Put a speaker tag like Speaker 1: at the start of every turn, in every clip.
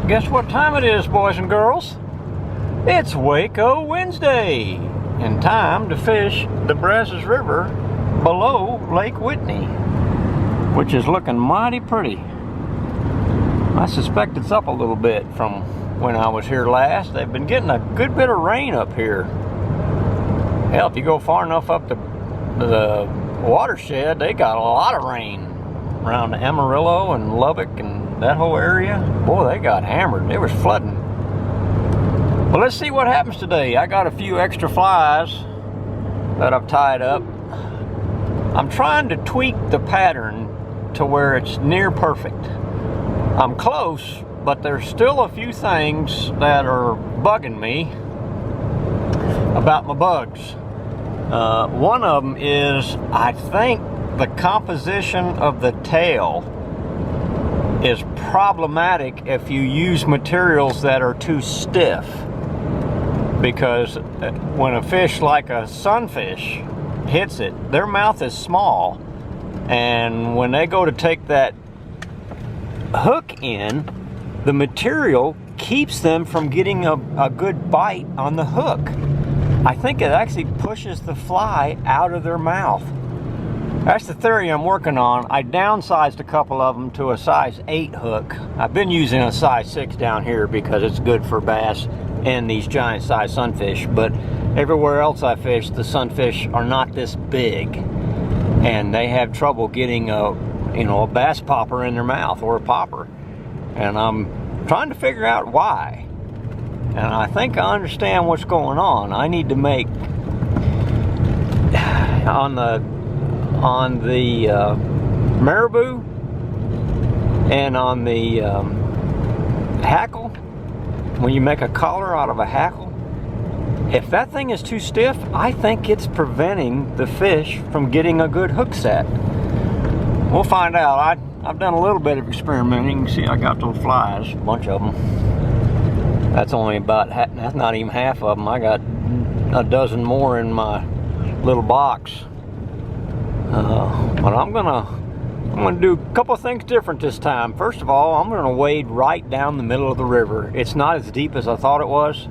Speaker 1: Guess what time it is, boys and girls? It's Waco Wednesday, and time to fish the Brazos River below Lake Whitney, which is looking mighty pretty. I suspect it's up a little bit from when I was here last. They've been getting a good bit of rain up here. Hell, if you go far enough up the watershed, they got a lot of rain around Amarillo and Lubbock and that whole area. Boy, they got hammered. It was flooding. Well, let's see what happens today. I got a few extra flies that I've tied up. I'm trying to tweak the pattern to where it's near perfect. I'm close, but there's still a few things that are bugging me about my bugs. One of them is, I think the composition of the tail is problematic if you use materials that are too stiff, because when a fish like a sunfish hits it, their mouth is small, and when they go to take that hook in, the material keeps them from getting a good bite on the hook. I think it actually pushes the fly out of their mouth. That's the theory I'm working on. I downsized a couple of them to a size 8 hook. I've been using a size 6 down here because it's good for bass and these giant size sunfish, but everywhere else I fish, the sunfish are not this big, and they have trouble getting a bass popper in their mouth, or a popper, and I'm trying to figure out why. And I think I understand what's going on. I need to make on the marabou and on the hackle, when you make a collar out of a hackle, if that thing is too stiff, I think it's preventing the fish from getting a good hook set. We'll find out. I've done a little bit of experimenting. You can see I got those flies, a bunch of them. That's only about, that's not even half of them. I got a dozen more in my little box. But I'm gonna do a couple of things different this time. First of all, I'm gonna wade right down the middle of the river. It's not as deep as I thought it was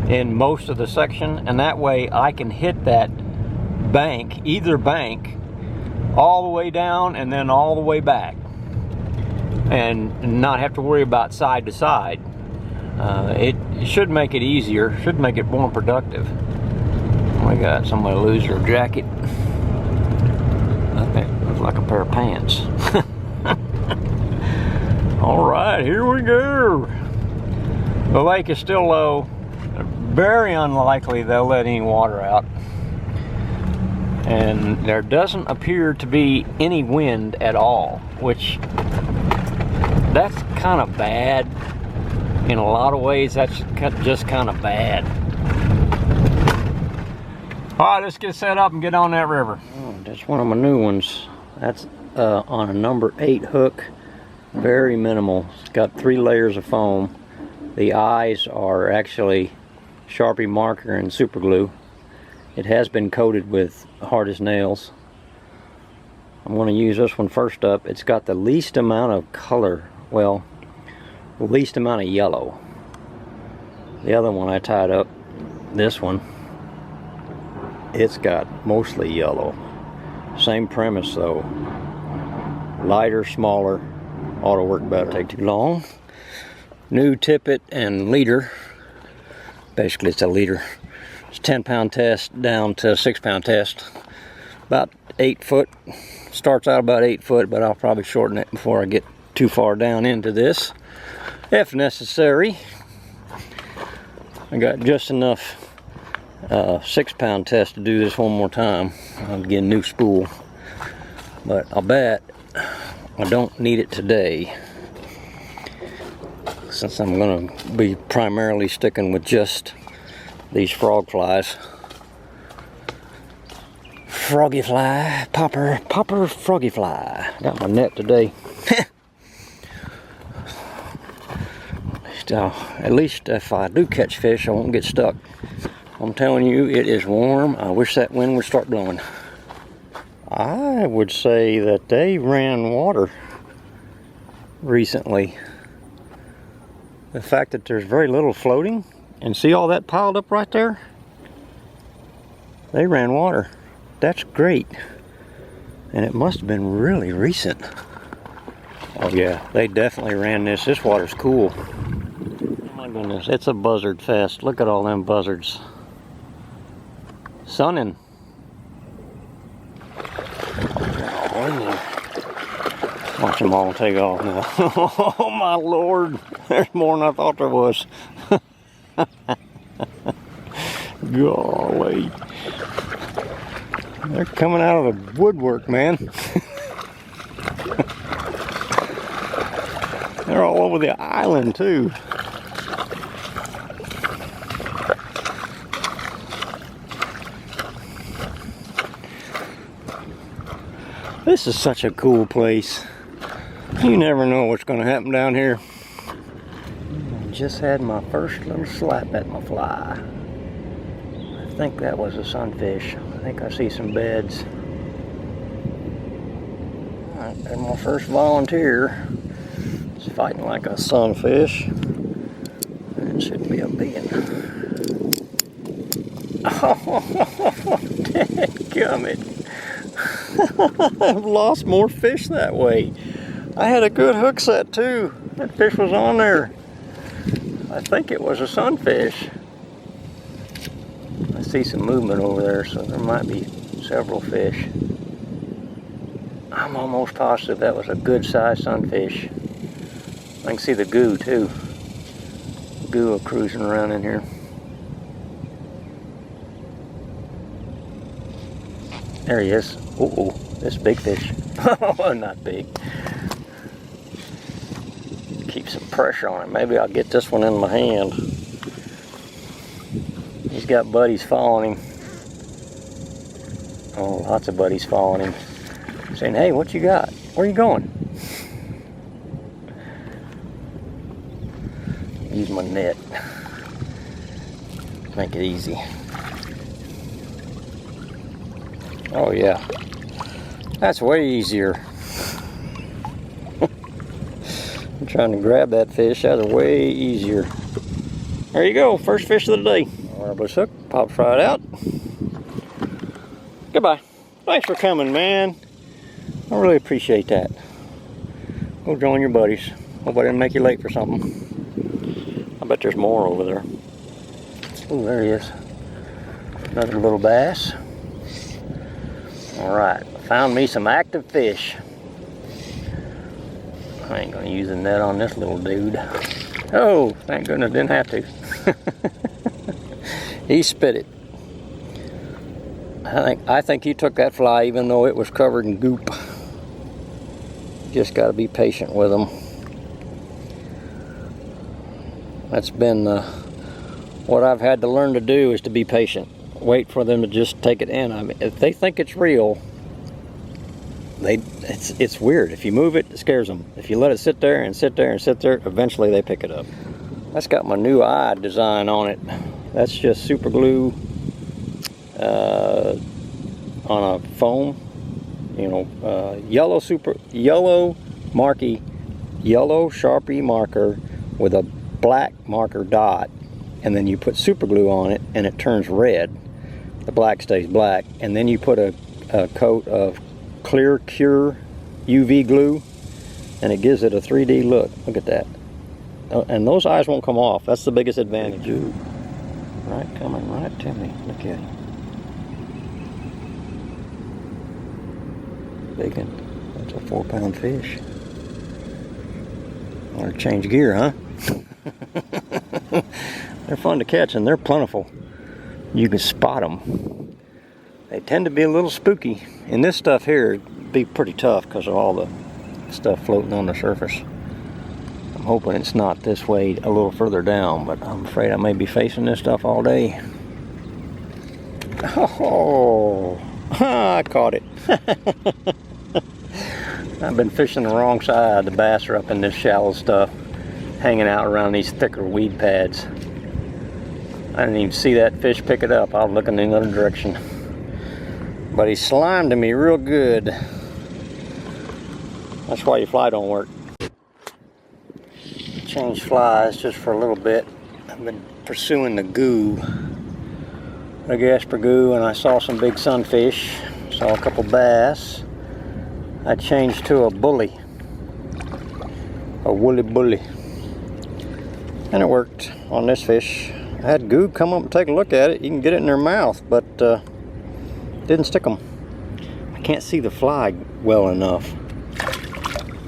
Speaker 1: in most of the section, and that way I can hit that bank, either bank, all the way down and then all the way back, and not have to worry about side to side. It should make it easier, should make it more productive. We got somebody lose their jacket. That looks like a pair of pants. All right, here we go. The lake is still low. Very unlikely they'll let any water out. And there doesn't appear to be any wind at all, which that's kind of bad. In a lot of ways, that's just kind of bad. All right, let's get set up and get on that river. Oh, that's one of my new ones. That's on a number 8 hook. Very minimal. It's got 3 layers of foam. The eyes are actually Sharpie marker and super glue. It has been coated with hard as nails. I'm going to use this one first up. It's got the least amount of color, well, the least amount of yellow. The other one I tied up, this one, it's got mostly yellow. Same premise though. Lighter, smaller, ought to work better. Take too long. New tippet and leader. Basically it's a leader. It's a 10-pound test down to a 6-pound test. About 8 foot. Starts out about 8 foot, but I'll probably shorten it before I get too far down into this, if necessary. I got just enough 6-pound test to do this one more time. I'll get a new spool, but I'll bet I don't need it today, since I'm going to be primarily sticking with just these frog flies. Froggy fly, popper froggy fly. Got my net today. At least if I do catch fish, I won't get stuck. I'm telling you, it is warm. I wish that wind would start blowing. I would say that they ran water recently. the fact that there's very little floating, and see all that piled up right there? They ran water. That's great. And it must have been really recent. Oh yeah, they definitely ran this. This water's cool. Oh my goodness, it's a buzzard fest. Look at all them buzzards. Sunning. Watch them all take off now. Oh my Lord, there's more than I thought there was. Golly. They're coming out of the woodwork, man. They're all over the island too. This is such a cool place. You never know what's going to happen down here. I just had my first little slap at my fly. I think that was a sunfish. I think I see some beds. Alright, and my first volunteer is fighting like a sunfish. And it should be a being. Oh, dadgummit. I've lost more fish that way. I had a good hook set too. That fish was on there. I think it was a sunfish. I see some movement over there, so there might be several fish. I'm almost positive that was a good sized sunfish. I can see the goo too. Goo cruising around in here. There he is. Uh-oh, this big fish. Oh, not big. Keep some pressure on it. Maybe I'll get this one in my hand. He's got buddies following him. Oh, lots of buddies following him. Saying, hey, what you got? Where you going? Use my net. Make it easy. Oh yeah, that's way easier. I'm trying to grab that fish, that's way easier. There you go, first fish of the day. Marvelous hook, pops right out. Goodbye. Thanks for coming, man. I really appreciate that. Go join your buddies. Hope I didn't make you late for something. I bet there's more over there. Oh, there he is. Another little bass. Alright, found me some active fish. I ain't gonna use a net on this little dude. Oh, thank goodness, didn't have to. He spit it. I think he took that fly even though it was covered in goop. Just gotta be patient with them. That's been what I've had to learn to do, is to be patient. Wait for them to just take it in. I mean, if they think it's real, it's weird. If you move it, it scares them. If you let it sit there and sit there and sit there, eventually they pick it up. That's got my new eye design on it. That's just super glue on a foam. You know, yellow Sharpie marker with a black marker dot, and then you put super glue on it and it turns red. The black stays black, and then you put a coat of clear cure UV glue, and it gives it a 3D look. Look at that. And those eyes won't come off. That's the biggest advantage. Right, coming right to me. Look at him. Big one. That's a 4-pound fish. Want to change gear, huh? They're fun to catch, and they're plentiful. You can spot them. They tend to be a little spooky. And this stuff here would be pretty tough because of all the stuff floating on the surface. I'm hoping it's not this way a little further down, but I'm afraid I may be facing this stuff all day. Oh, I caught it. I've been fishing the wrong side. The bass are up in this shallow stuff, hanging out around these thicker weed pads. I didn't even see that fish pick it up. I was looking in the other direction. But he slimed to me real good. That's why your fly don't work. change flies just for a little bit. I've been pursuing the goo, the Gasper goo, and I saw some big sunfish, saw a couple bass. I changed to a bully, a woolly bully, and it worked on this fish. I had goo come up and take a look at it. You can get it in their mouth, but didn't stick them. I can't see the fly well enough.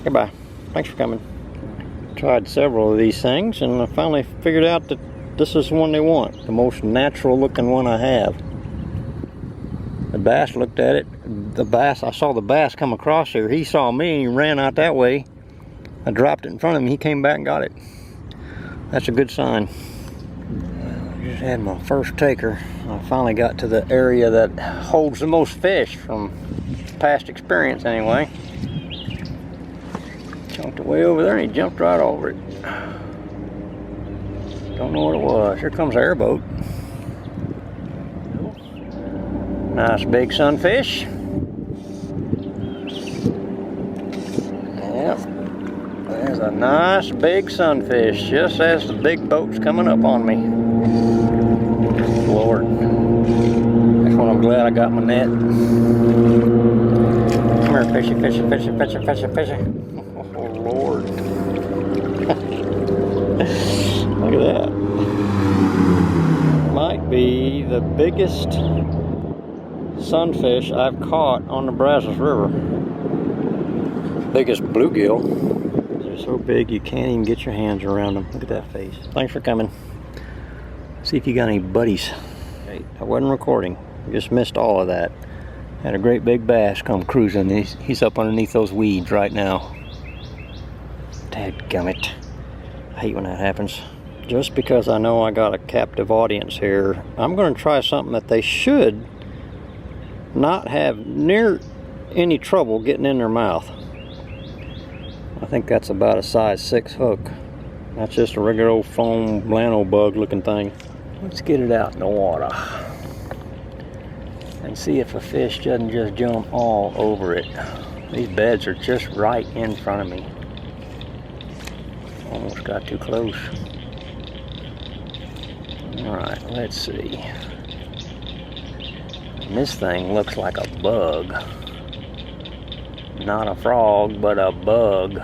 Speaker 1: Goodbye. Thanks for coming. Tried several of these things, and I finally figured out that this is the one they want, the most natural looking one I have. The bass looked at it. The bass, I saw the bass come across here. He saw me and he ran out that way. I dropped it in front of him. He came back and got it. That's a good sign. I just had my first taker. I finally got to the area that holds the most fish from past experience anyway. Jumped way over there and he jumped right over it. Don't know what it was. Here comes the airboat. Nice big sunfish. Yep. There's a nice big sunfish just as the big boat's coming up on me. Lord. That's when I'm glad I got my net. Come here, fishy, fishy, fishy, fishy, fishy, fishy. Oh, Lord. Look at that. Might be the biggest sunfish I've caught on the Brazos River. Biggest bluegill. They're so big you can't even get your hands around them. Look at that face. Thanks for coming. See if you got any buddies. Hey, I wasn't recording. Just missed all of that. Had a great big bass come cruising. He's up underneath those weeds right now. Dadgummit. I hate when that happens. Just because I know I got a captive audience here, I'm going to try something that they should not have near any trouble getting in their mouth. I think that's about a size 6 hook. That's just a regular old foam blano bug looking thing. Let's get it out in the water and see if a fish doesn't just jump all over it. These beds are just right in front of me. Almost got too close. Alright, let's see. And this thing looks like a bug. Not a frog, but a bug.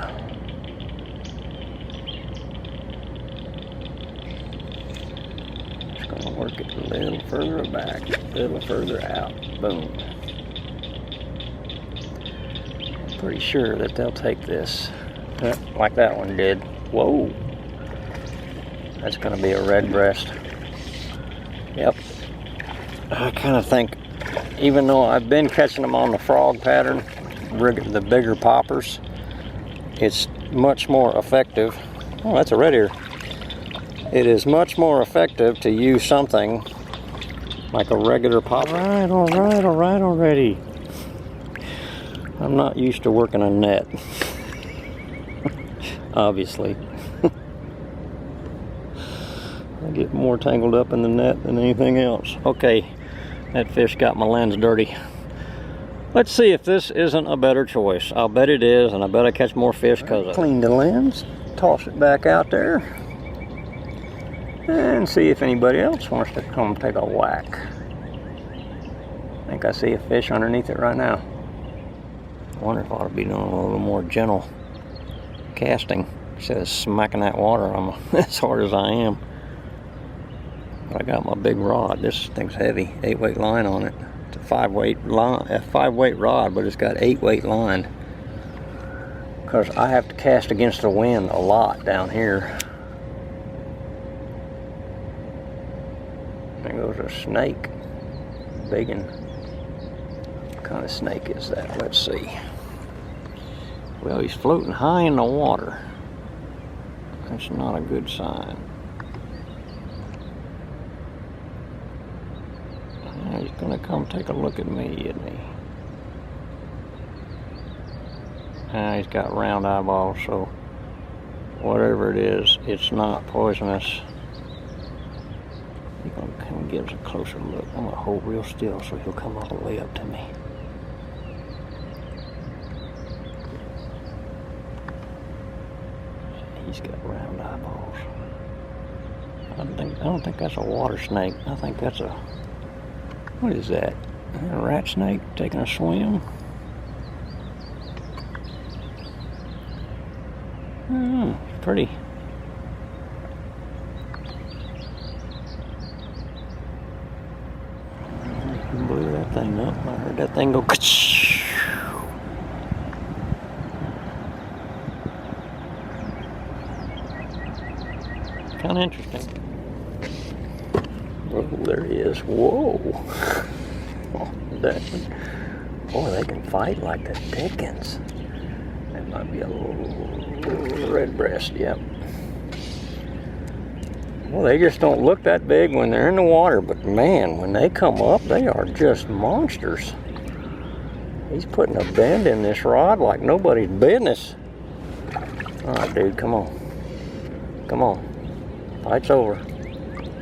Speaker 1: Just gonna work it a little further back, a little further out. Boom. I'm pretty sure that they'll take this like that one did. Whoa. That's gonna be a red breast. Yep. I kind of think, even though I've been catching them on the frog pattern, the bigger poppers, it's much more effective. Oh, that's a red ear. It is much more effective to use something like a regular popper. All right already. I'm not used to working a net. Obviously. I get more tangled up in the net than anything else. Okay, that fish got my lens dirty. Let's see if this isn't a better choice. I'll bet it is, and I bet I catch more fish because I clean the lens, toss it back out there, and see if anybody else wants to come take a whack. I think I see a fish underneath it right now. I wonder if I ought to be doing a little more gentle casting instead of smacking that water on me as hard as I am. But I got my big rod. This thing's heavy, 8-weight line on it. It's a 5-weight line, a 5-weight rod, but it's got 8-weight line. Because I have to cast against the wind a lot down here. There goes a snake. Big one. What kind of snake is that? Let's see. Well, he's floating high in the water. That's not a good sign. He's gonna come take a look at me, isn't he? He's got round eyeballs, so whatever it is, it's not poisonous. He's gonna come and give us a closer look. I'm gonna hold real still so he'll come all the way up to me. He's got round eyeballs. I don't think that's a water snake. I think that's a, what is that? A rat snake taking a swim? Pretty. Blew that thing up. I heard that thing go ka-choo. Kind of interesting. Oh, there he is. Whoa. Oh, that one. Boy, they can fight like the Dickens. That might be a little red breast, yep. Well, they just don't look that big when they're in the water, but man, when they come up, they are just monsters. He's putting a bend in this rod like nobody's business. All right, dude, come on. Come on. Fight's over.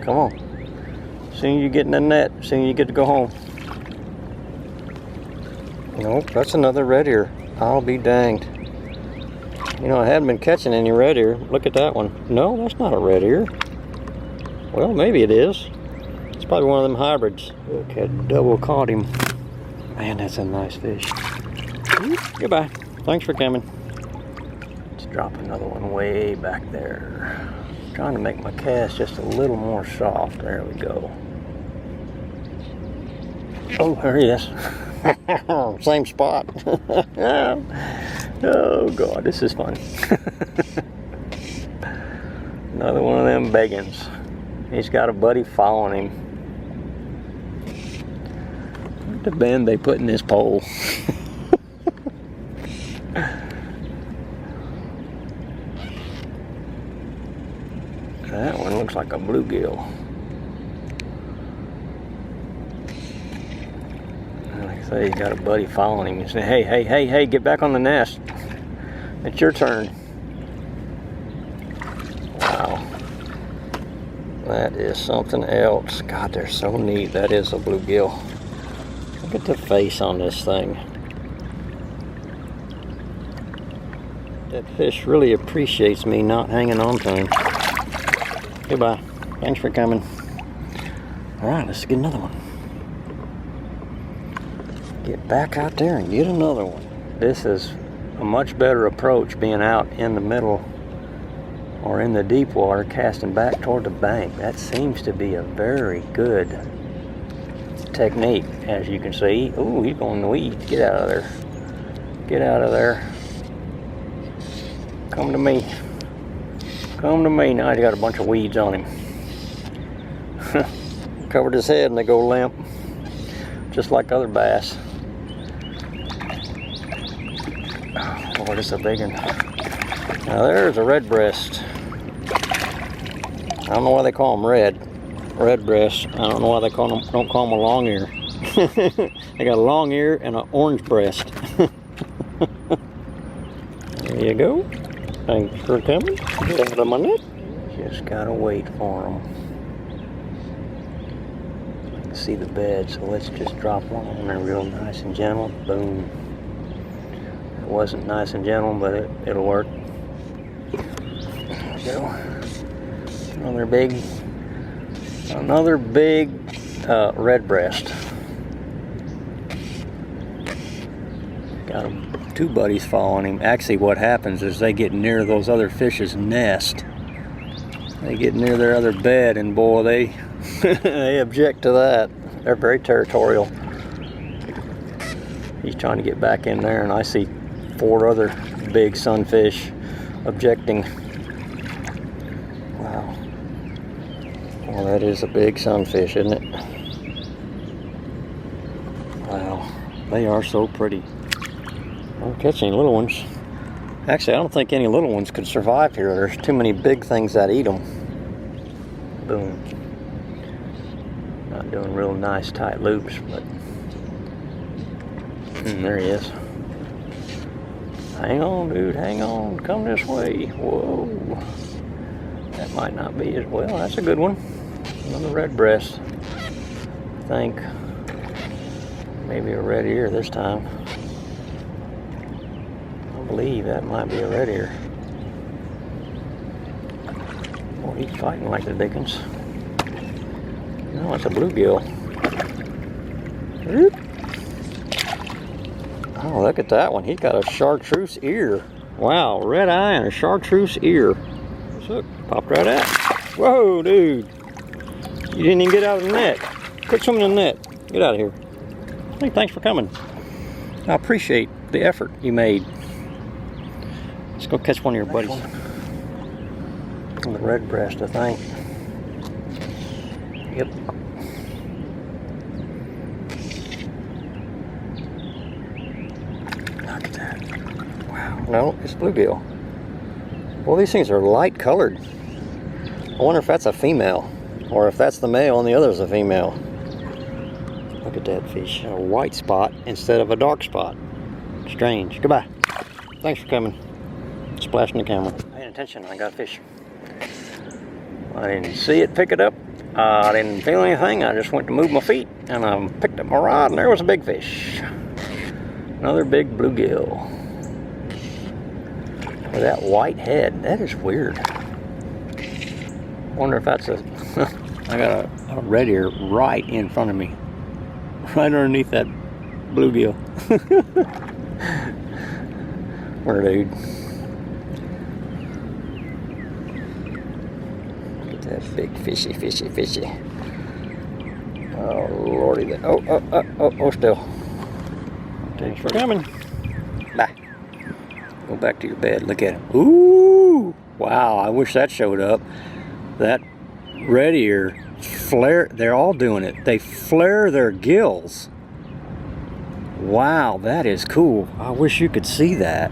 Speaker 1: Come on. Soon as you get in the net, soon you get to go home. Nope, that's another red ear. I'll be danged. You know, I hadn't been catching any red ear. Look at that one. No, that's not a red ear. Well, maybe it is. It's probably one of them hybrids. Look, I double caught him. Man, that's a nice fish. Goodbye. Thanks for coming. Let's drop another one way back there. Trying to make my cast just a little more soft. There we go. Oh, there he is. Same spot. Oh God, this is fun. Another one of them beggins. He's got a buddy following him. Look at the bend they put in this pole. That one looks like a bluegill. Like I say, he's got a buddy following him. He said, hey, hey, hey, hey, get back on the nest. It's your turn. Wow. That is something else. God, they're so neat. That is a bluegill. Look at the face on this thing. That fish really appreciates me not hanging on to him. Goodbye. Thanks for coming. Alright, let's get another one. Get back out there and get another one. This is a much better approach, being out in the middle or in the deep water, casting back toward the bank. That seems to be a very good technique, as you can see. Ooh, he's going in the weeds. Get out of there. Get out of there. Come to me. Come to me. Now he's got a bunch of weeds on him. Covered his head and they go limp, just like other bass. Oh, this is a big one. Now there's a red breast. I don't know why they call them red breast. I don't know why they don't call them a long ear. They got a long ear and an orange breast. There you go. Thanks for coming. Got them on it. Just gotta wait for them. I can see the bed, so let's just drop one on there real nice and gentle. Boom. It wasn't nice and gentle, but it'll work. There we go. Another big red breast. Got him. Two buddies following him. Actually, what happens is they get near those other fish's nest. They get near their other bed, and boy, they they object to that. They're very territorial. He's trying to get back in there, and I see 4 other big sunfish objecting. Wow. Well, that is a big sunfish, isn't it? Wow. They are so pretty. I don't catch any little ones. Actually, I don't think any little ones could survive here. There's too many big things that eat them. Boom. Not doing real nice tight loops, but there he is. Hang on, dude, hang on. Come this way. Whoa. That might not be as well. That's a good one. Another red breast. I think maybe a red ear this time. I believe that might be a red ear. Oh, he's fighting like the dickens. No, it's a bluegill. Oh, look at that one. He's got a chartreuse ear. Wow, red eye and a chartreuse ear. Look, popped right out. Whoa, dude. You didn't even get out of the net. Quit swimming in the net. Get out of here. Hey, thanks for coming. I appreciate the effort you made. Let's go catch one of your buddies. The red breast, I think. Yep. Look at that. Wow. No, it's bluegill. Well, these things are light colored. I wonder if that's a female, or if that's the male and the other's a female. Look at that fish. A white spot instead of a dark spot. Strange. Goodbye. Thanks for coming. Splashing the camera. Paying attention. I got a fish. I didn't see it pick it up. I didn't feel anything. I just went to move my feet and I picked up my rod and there was a big fish. Another big bluegill. With that white head. That is weird. Wonder if that's a... I got a red ear right in front of me. Right underneath that bluegill. Where, dude? Look at that big fishy. Oh, lordy. Oh, still. Thanks for coming. Bye. Go back to your bed. Look at it. Ooh! Wow, I wish that showed up. That red ear flare. They're all doing it. They flare their gills. Wow, that is cool. I wish you could see that.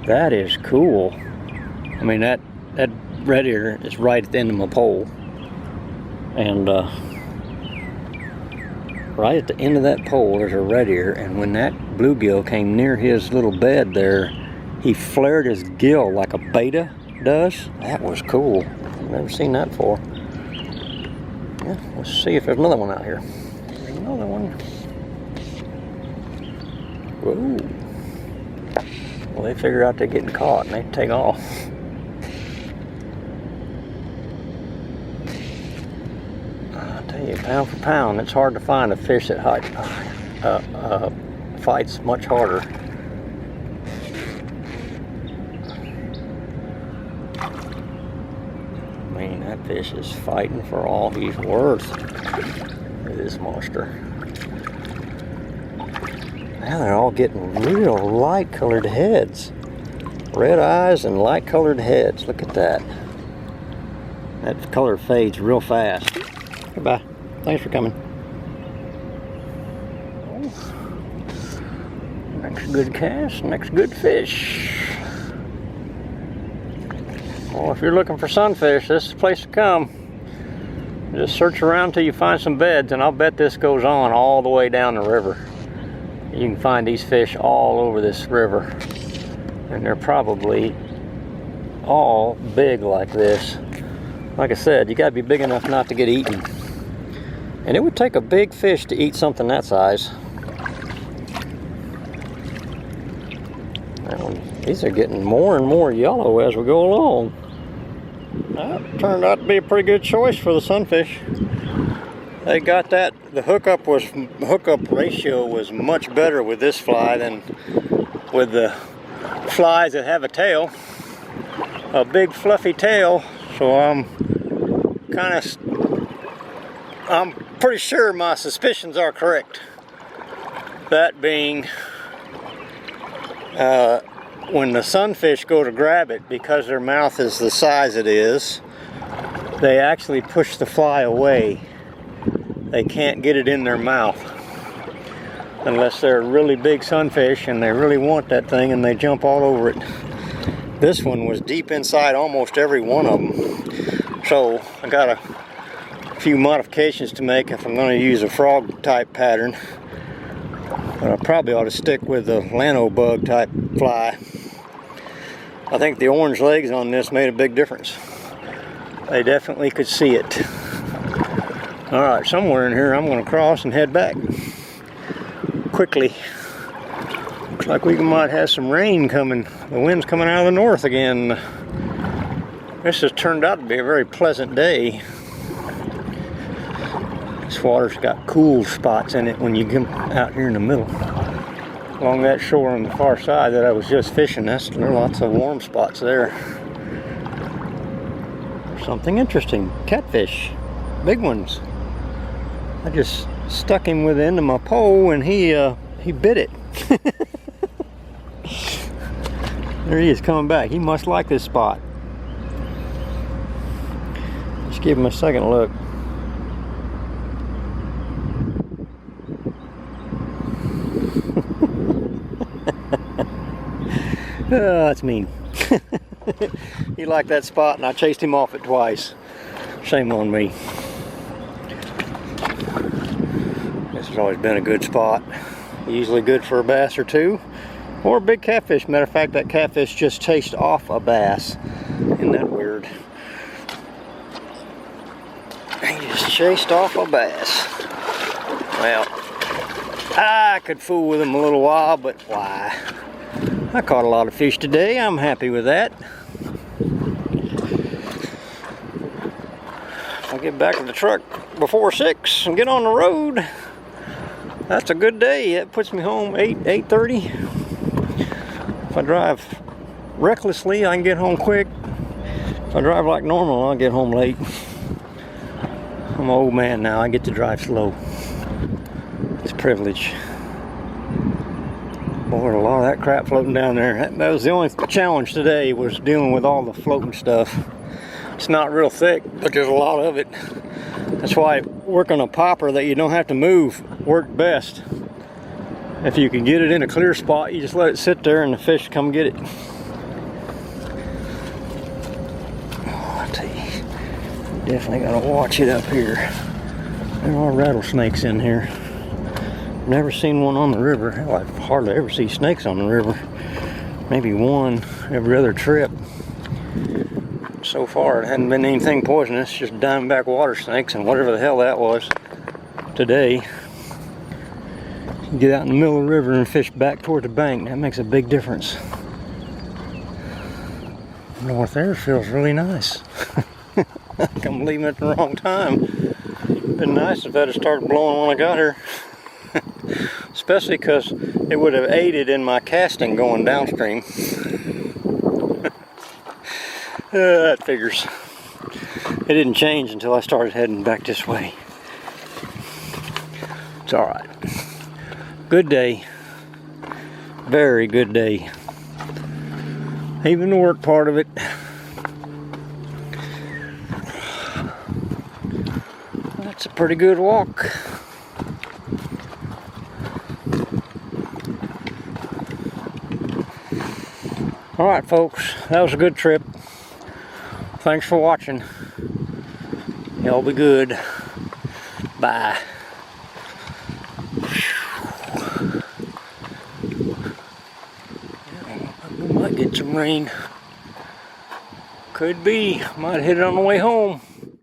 Speaker 1: That is cool. I mean, that red ear is right at the end of my pole. And right at the end of that pole, there's a red ear. And when that bluegill came near his little bed there, he flared his gill like a betta does. That was cool. I've never seen that before. Yeah, let's see if there's another one out here. There's another one. Whoa. Well, they figure out they're getting caught and they take off. I'll tell you, pound for pound, it's hard to find a fish that fights much harder. I mean, that fish is fighting for all he's worth. Look at this monster. Now they're all getting real light colored heads. Red eyes and light colored heads. Look at that. That color fades real fast. Goodbye. Thanks for coming. Next good cast, next good fish. Well, if you're looking for sunfish, this is the place to come. Just search around till you find some beds, and I'll bet this goes on all the way down the river. You can find these fish all over this river, and they're probably all big like this. Like I said, you gotta be big enough not to get eaten. And it would take a big fish to eat something that size. These are getting more and more yellow as we go along. That turned out to be a pretty good choice for the sunfish. They got that. The hookup ratio was much better with this fly than with the flies that have a tail, a big fluffy tail. So I'm pretty sure my suspicions are correct. That being, when the sunfish go to grab it, because their mouth is the size it is, they actually push the fly away. They can't get it in their mouth unless they're a really big sunfish and they really want that thing and they jump all over it. This one was deep inside almost every one of them. So I got a few modifications to make if I'm going to use a frog type pattern. But I probably ought to stick with the Lano bug type fly. I think the orange legs on this made a big difference. They definitely could see it. Alright, somewhere in here I'm going to cross and head back quickly. Looks like we might have some rain coming. The wind's coming out of the north again. This has turned out to be a very pleasant day. This water's got cool spots in it when you get out here in the middle. Along that shore on the far side that I was just fishing, there are lots of warm spots there. Something interesting. Catfish. Big ones. I just stuck him with the end of my pole and he bit it. There he is coming back. He must like this spot. Let's give him a second look. Oh, that's mean. He liked that spot and I chased him off it twice. Shame on me. This has always been a good spot. Usually good for a bass or two. Or a big catfish. Matter of fact, that catfish just chased off a bass. Isn't that weird? He just chased off a bass. Well, I could fool with him a little while, but why? I caught a lot of fish today. I'm happy with that. If I get back to the truck before 6 and get on the road, that's a good day. That puts me home 8:30. If I drive recklessly, I can get home quick. If I drive like normal, I'll get home late. I'm an old man now. I get to drive slow. It's a privilege. Boy, a lot of that crap floating down there. That was the only challenge today, was dealing with all the floating stuff. It's not real thick, but there's a lot of it. That's why working a popper that you don't have to move worked best. If you can get it in a clear spot, you just let it sit there and the fish come get it. Oh, I tell you, definitely gotta watch it up here. There are rattlesnakes in here. Never seen one on the river. Hell, I hardly ever see snakes on the river. Maybe one every other trip. So far, it hadn't been anything poisonous, just diamondback water snakes and whatever the hell that was today. You get out in the middle of the river and fish back toward the bank. That makes a big difference. North there feels really nice. I'm leaving at the wrong time. It'd been nice if that had started blowing when I got here. Especially because it would have aided in my casting going downstream. That figures. It didn't change until I started heading back this way. It's alright. Good day. Very good day. Even the work part of it. That's a pretty good walk. Alright folks, that was a good trip. Thanks for watching. Y'all be good. Bye. We might get some rain. Could be. Might hit it on the way home.